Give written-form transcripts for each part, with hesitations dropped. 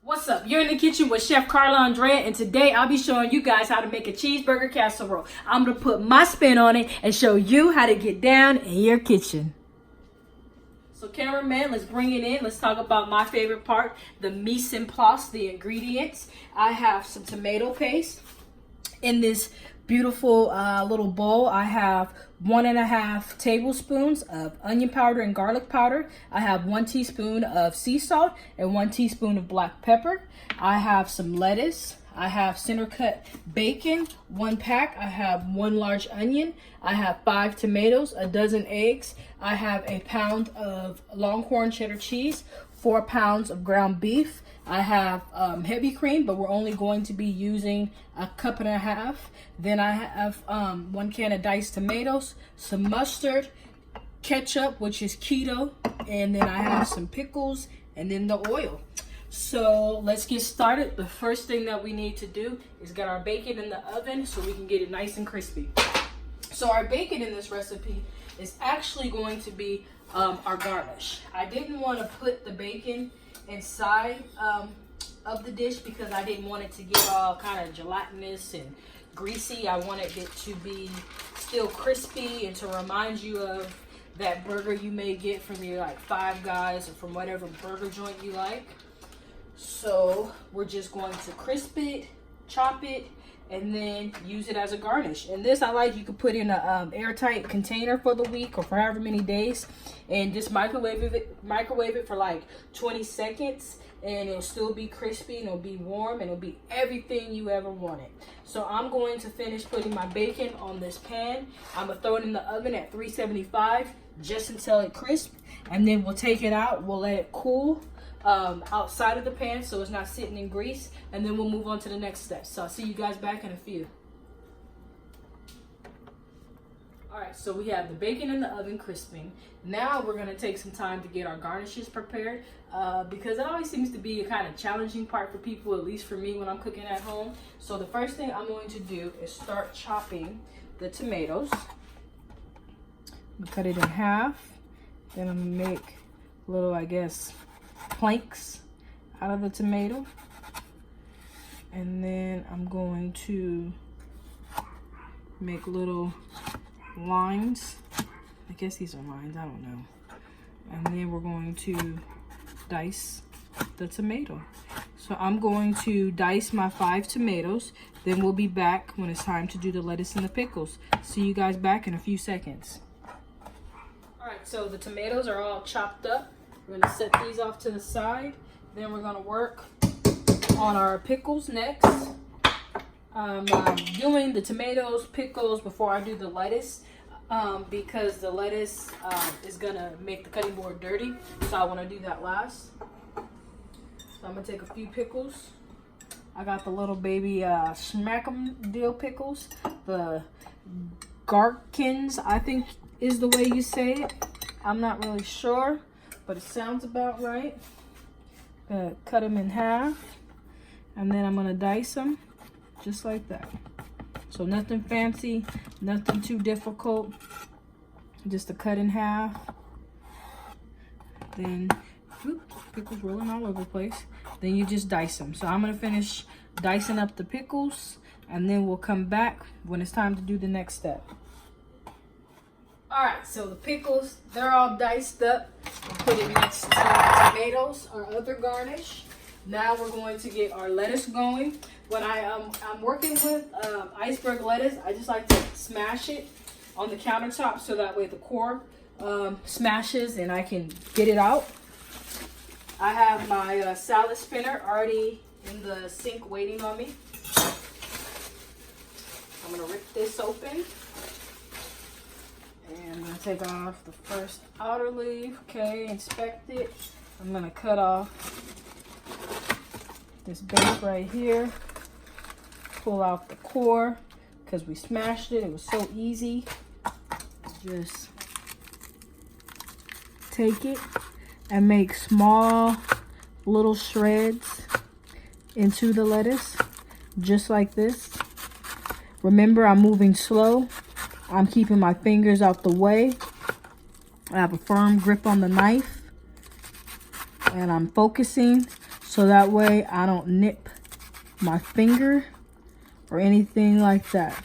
What's up? You're in the kitchen with Chef ChefCarlaAndrea, and today I'll be showing you guys how to make a cheeseburger casserole. I'm going to put my spin on it and show you how to get down in your kitchen. So cameraman, let's bring it in. Let's talk about my favorite part, the mise en place, the ingredients. I have some tomato paste in this beautiful little bowl. I have 1.5 tablespoons of onion powder and garlic powder. I have 1 teaspoon of sea salt and 1 teaspoon of black pepper. I have some lettuce. I have center cut bacon, 1 pack. I have 1 large onion. I have 5 tomatoes, a dozen eggs. I have a pound of Longhorn cheddar cheese, 4 pounds of ground beef. I have heavy cream, but we're only going to be using 1.5 cups. Then I have 1 can of diced tomatoes, some mustard, ketchup, which is keto, and then I have some pickles, and then the oil. So let's get started. The first thing that we need to do is get our bacon in the oven so we can get it nice and crispy. So our bacon in this recipe is actually going to be our garnish. I didn't want to put the bacon inside of the dish because I didn't want it to get all kind of gelatinous and greasy. I wanted it to be still crispy and to remind you of that burger you may get from your like Five Guys or from whatever burger joint you like. So we're just going to crisp it, chop it, and then use it as a garnish. And this I like, you could put in a airtight container for the week or for however many days, and just microwave it for like 20 seconds, and it'll still be crispy and it'll be warm and it'll be everything you ever wanted. So I'm going to finish putting my bacon on this pan. I'm gonna throw it in the oven at 375 just until it crisps, and then we'll take it out. We'll let it cool outside of the pan so it's not sitting in grease, and then we'll move on to the next step. So I'll see you guys back in a few. Alright, so we have the bacon in the oven crisping. Now we're going to take some time to get our garnishes prepared because it always seems to be a kind of challenging part for people, at least for me when I'm cooking at home. So the first thing I'm going to do is start chopping the tomatoes. Cut it in half. Then I'm going to make little, I guess, planks out of the tomato, and then I'm going to make little lines. I guess these are lines, I don't know. And then we're going to dice the tomato. So I'm going to dice my 5 tomatoes, then we'll be back when it's time to do the lettuce and the pickles. See you guys back in a few seconds. Alright, so the tomatoes are all chopped up. We're going to set these off to the side. Then we're going to work on our pickles next. I'm doing the tomatoes, pickles before I do the lettuce because the lettuce is going to make the cutting board dirty. So I want to do that last. So I'm going to take a few pickles. I got the little baby Schmack'em dill pickles. The Garkins, I think is the way you say it. I'm not really sure, but it sounds about right. Gonna cut them in half, and then I'm gonna dice them just like that. So nothing fancy, nothing too difficult, just to cut in half. Then, pickles rolling all over the place. Then you just dice them. So I'm gonna finish dicing up the pickles, and then we'll come back when it's time to do the next step. Alright, so the pickles, they're all diced up. We'll put it next to the tomatoes, our other garnish. Now we're going to get our lettuce going. When I'm working with iceberg lettuce, I just like to smash it on the countertop so that way the core smashes and I can get it out. I have my salad spinner already in the sink waiting on me. I'm going to rip this open. And I'm going to take off the first outer leaf. Okay, inspect it. I'm going to cut off this base right here. Pull out the core because we smashed it. It was so easy. Just take it and make small little shreds into the lettuce. Just like this. Remember, I'm moving slow. I'm keeping my fingers out the way. I have a firm grip on the knife. And I'm focusing so that way I don't nip my finger or anything like that.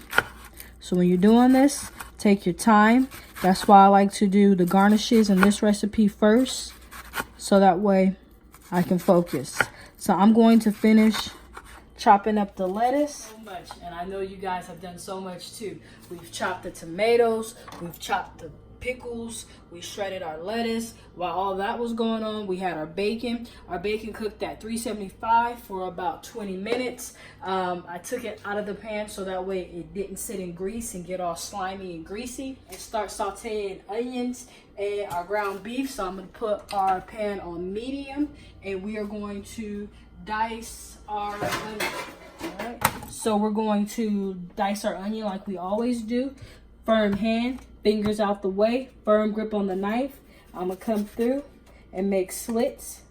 So when you're doing this, take your time. That's why I like to do the garnishes in this recipe first, so that way I can focus. So I'm going to finish chopping up the lettuce. So much, and I know you guys have done so much too. We've chopped the tomatoes, we've chopped the pickles, we shredded our lettuce. While all that was going on, we had our bacon. Our bacon cooked at 375 for about 20 minutes. I took it out of the pan so that way it didn't sit in grease and get all slimy and greasy. And start sauteing onions and our ground beef. So I'm going to put our pan on medium, and we are going to dice our onion. All right. So we're going to dice our onion like we always do. Firm hand, fingers out the way, firm grip on the knife. I'm gonna come through and make slits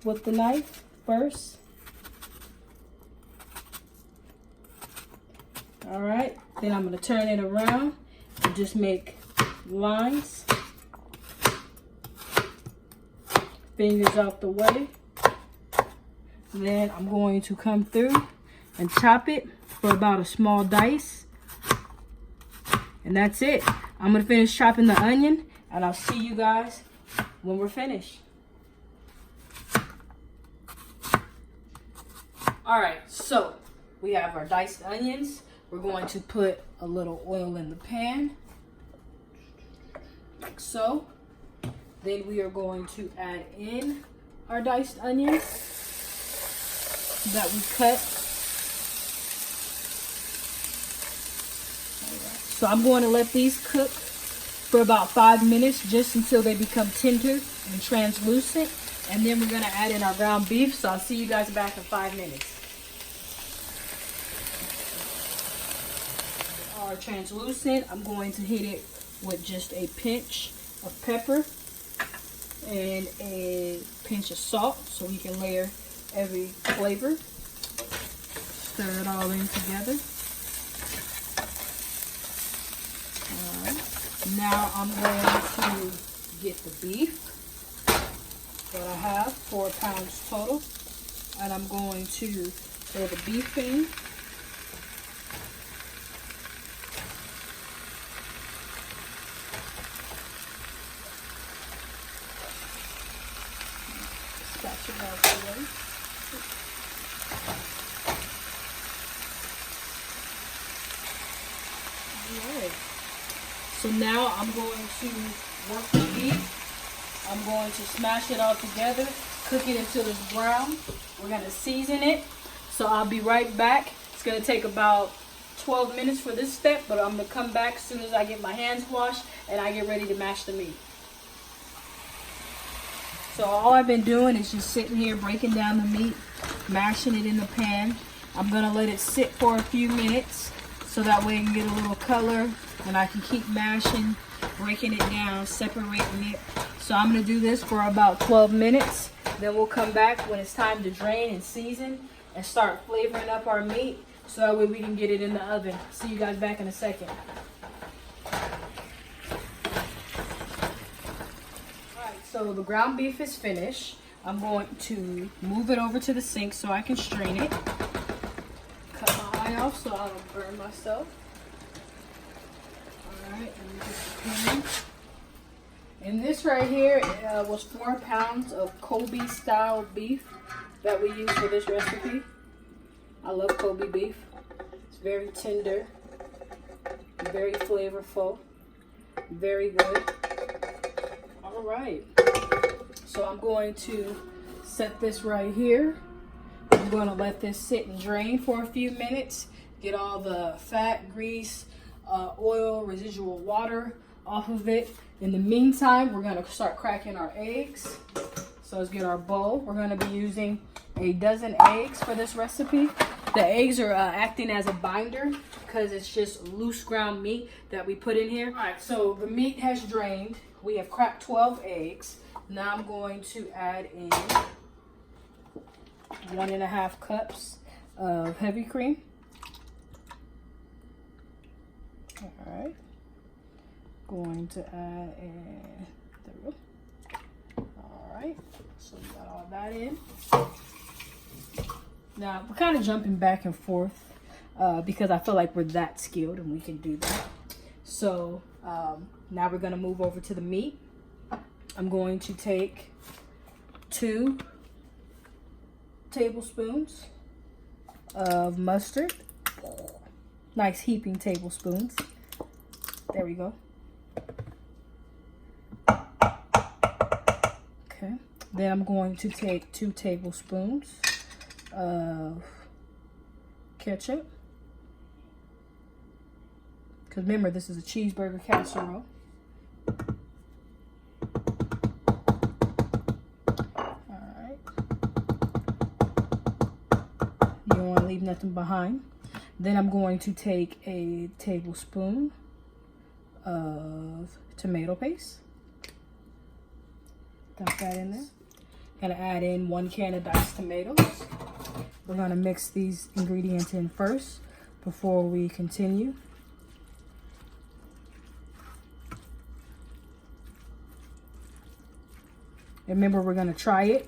with the knife first. All right, then I'm gonna turn it around and just make lines. Fingers out the way. Then I'm going to come through and chop it for about a small dice. And that's it. I'm going to finish chopping the onion, and I'll see you guys when we're finished. All right, so we have our diced onions. We're going to put a little oil in the pan, like so. Then we are going to add in our diced onions that we cut. So I'm going to let these cook for about 5 minutes, just until they become tender and translucent. And then we're going to add in our ground beef. So I'll see you guys back in 5 minutes. Our translucent, I'm going to hit it with just a pinch of pepper and a pinch of salt so we can layer every flavor. Stir it all in together. Now I'm going to get the beef that I have, 4 pounds total, and I'm going to throw the beef in. Scratch it out the way. All right. So now I'm going to work the beef. I'm going to smash it all together, cook it until it's brown. We're going to season it. So I'll be right back. It's going to take about 12 minutes for this step, but I'm going to come back as soon as I get my hands washed and I get ready to mash the meat. So all I've been doing is just sitting here breaking down the meat, mashing it in the pan. I'm going to let it sit for a few minutes so that way I can get a little color. And I can keep mashing, breaking it down, separating it. So I'm going to do this for about 12 minutes. Then we'll come back when it's time to drain and season and start flavoring up our meat, so that way we can get it in the oven. See you guys back in a second. Alright, so the ground beef is finished. I'm going to move it over to the sink so I can strain it. Cut my eye off so I don't burn myself. Alright, and this right here was 4 pounds of Kobe style beef that we use for this recipe. I love Kobe beef. It's very tender, very flavorful, very good. Alright, so I'm going to set this right here. I'm going to let this sit and drain for a few minutes, get all the fat, grease, oil, residual water off of it. In the meantime, we're going to start cracking our eggs. So let's get our bowl. We're going to be using a dozen eggs for this recipe. The eggs are acting as a binder because it's just loose ground meat that we put in here. All right, so the meat has drained. We have cracked 12 eggs. Now I'm going to add in 1.5 cups of heavy cream. All right, going to add in, there we go. All right, so we got all that add in. Now, we're kind of jumping back and forth because I feel like we're that skilled and we can do that. So now we're going to move over to the meat. I'm going to take 2 tablespoons of mustard. Nice heaping tablespoons. There we go. Okay. Then I'm going to take 2 tablespoons of ketchup. Because remember, this is a cheeseburger casserole. Alright. You don't want to leave nothing behind. Then I'm going to take a tablespoon of tomato paste. Dump that in there. Gonna add in 1 can of diced tomatoes. We're gonna mix these ingredients in first before we continue. Remember, we're gonna try it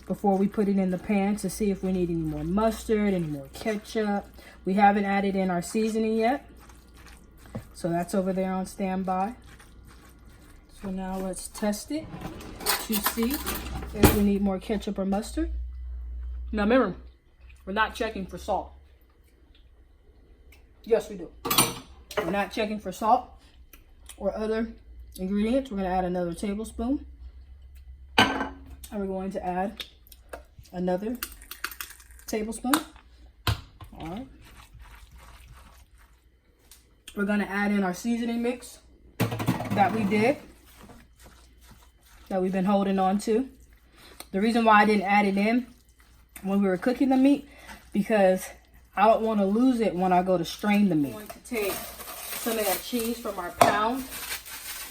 before we put it in the pan to see if we need any more mustard, any more ketchup. We haven't added in our seasoning yet, so that's over there on standby. So now let's test it to see if we need more ketchup or mustard. Now remember, we're not checking for salt. Yes, we do. We're not checking for salt or other ingredients. We're going to add another tablespoon. And we're going to add another tablespoon. All right. We're going to add in our seasoning mix that we did, that we've been holding on to. The reason why I didn't add it in when we were cooking the meat, because I don't want to lose it when I go to strain the meat. I'm going to take some of that cheese from our pound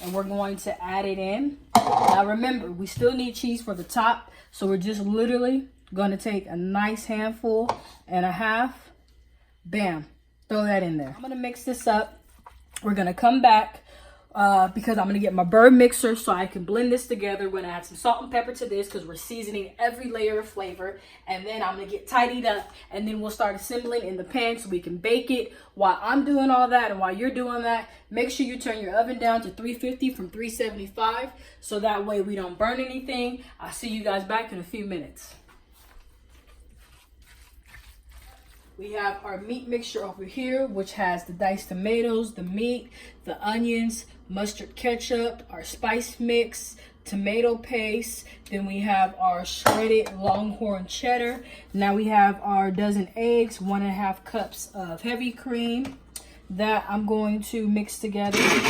and we're going to add it in. Now remember, we still need cheese for the top, so we're just literally going to take a nice handful and a half. Bam. Throw that in there. I'm going to mix this up. We're going to come back because I'm going to get my bird mixer so I can blend this together. We're going to add some salt and pepper to this because we're seasoning every layer of flavor. And then I'm going to get tidied up and then we'll start assembling in the pan so we can bake it. While I'm doing all that and while you're doing that, make sure you turn your oven down to 350 from 375 so that way we don't burn anything. I'll see you guys back in a few minutes. We have our meat mixture over here, which has the diced tomatoes, the meat, the onions, mustard ketchup, our spice mix, tomato paste. Then we have our shredded Longhorn cheddar. Now we have our dozen eggs, 1.5 cups of heavy cream that I'm going to mix together. I'm going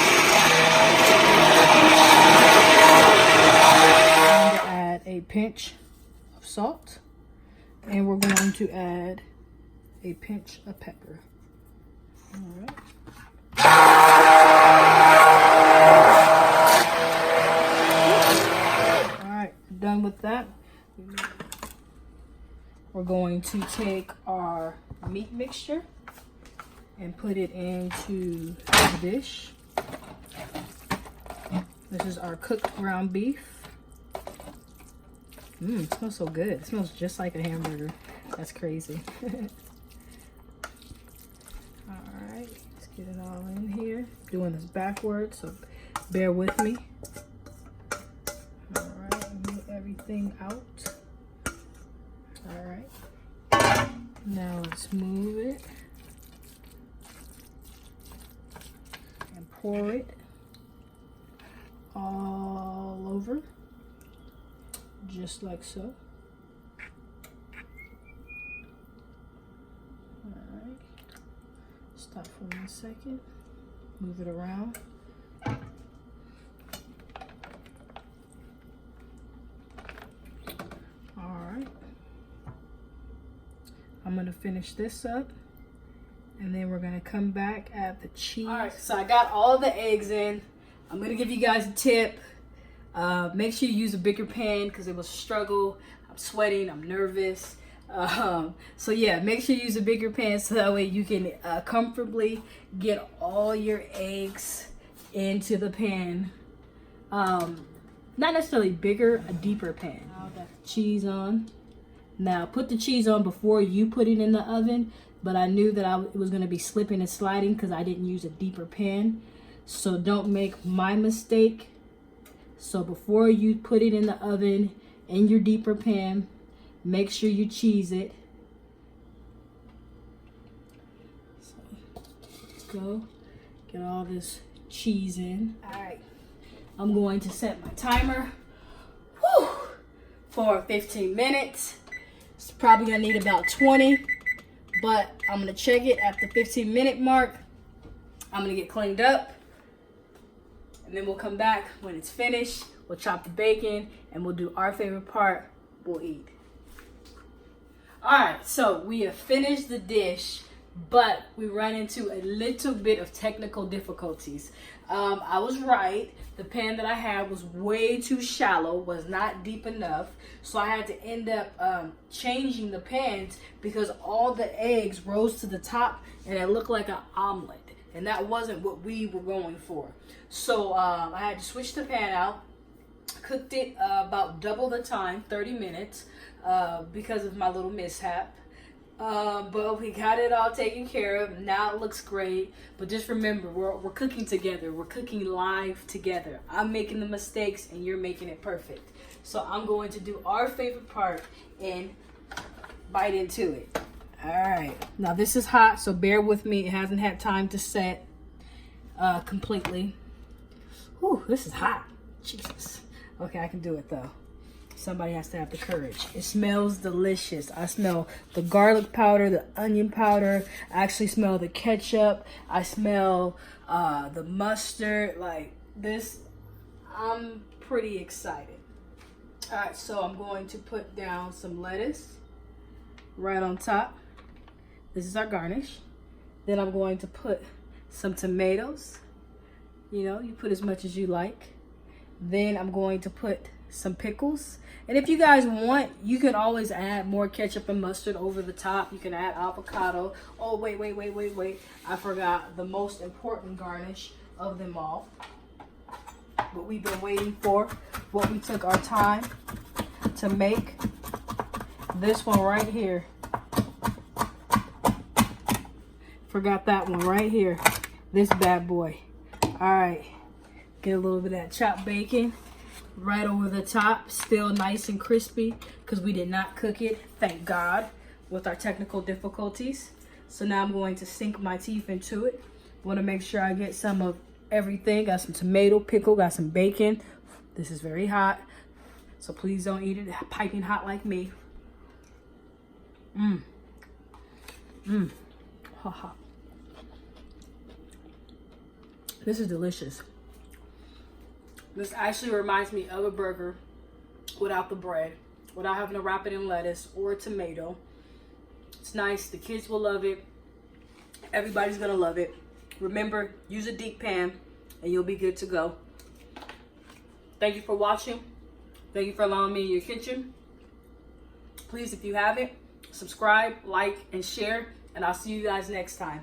to add a pinch of salt, and we're going to add a pinch of pepper. All right. All right, done with that. We're going to take our meat mixture and put it into the dish. This is our cooked ground beef. It smells so good. It smells just like a hamburger. That's crazy. Get it all in here. Doing this backwards, so bear with me. All right, move everything out. All right. Now let's move it and pour it all over, just like so. Stop for 1 second. Move it around. All right. I'm going to finish this up. And then we're going to come back at the cheese. All right, so I got all the eggs in. I'm going to give you guys a tip. Make sure you use a bigger pan because it was a struggle. I'm sweating. I'm nervous. So yeah, make sure you use a bigger pan so that way you can comfortably get all your eggs into the pan. Not necessarily bigger, a deeper pan. Now that cheese on. Now, put the cheese on before you put it in the oven, but I knew that it was going to be slipping and sliding because I didn't use a deeper pan. So don't make my mistake. So before you put it in the oven in your deeper pan, make sure you cheese it. So let's go get all this cheese in. All right, I'm going to set my timer for 15 minutes. It's probably gonna need about 20, but I'm gonna check it at the 15-minute mark. I'm gonna get cleaned up, and then we'll come back when it's finished. We'll chop the bacon, and we'll do our favorite part, we'll eat. All right, so we have finished the dish, but we ran into a little bit of technical difficulties. I was right. The pan that I had was way too shallow, was not deep enough. So I had to end up changing the pans because all the eggs rose to the top and it looked like an omelet. And that wasn't what we were going for. So I had to switch the pan out. Cooked it about double the time, 30 minutes, because of my little mishap. But we got it all taken care of. Now it looks great. But just remember, we're cooking together. We're cooking live together. I'm making the mistakes and you're making it perfect. So I'm going to do our favorite part and bite into it. All right. Now this is hot, so bear with me. It hasn't had time to set completely. Whew, this is hot. Jesus. Okay, I can do it though. Somebody has to have the courage. It smells delicious. I smell the garlic powder, the onion powder. I actually smell the ketchup. I smell the mustard. Like this, I'm pretty excited. All right, so I'm going to put down some lettuce right on top. This is our garnish. Then I'm going to put some tomatoes. You know, you put as much as you like. Then I'm going to put some pickles. And if you guys want, you can always add more ketchup and mustard over the top. You can add avocado. Oh, wait. I forgot the most important garnish of them all. What we've been waiting for. What we took our time to make. This one right here. Forgot that one right here. This bad boy. All right. Get a little bit of that chopped bacon right over the top, still nice and crispy because we did not cook it, thank God, with our technical difficulties. So now I'm going to sink my teeth into it. Want to make sure I get some of everything. Got some tomato, pickle, got some bacon. This is very hot, so please don't eat it piping hot like me. Ha. This is delicious. This actually reminds me of a burger without the bread, without having to wrap it in lettuce or tomato. It's nice. The kids will love it. Everybody's going to love it. Remember, use a deep pan and you'll be good to go. Thank you for watching. Thank you for allowing me in your kitchen. Please, if you haven't, subscribe, like, and share. And I'll see you guys next time.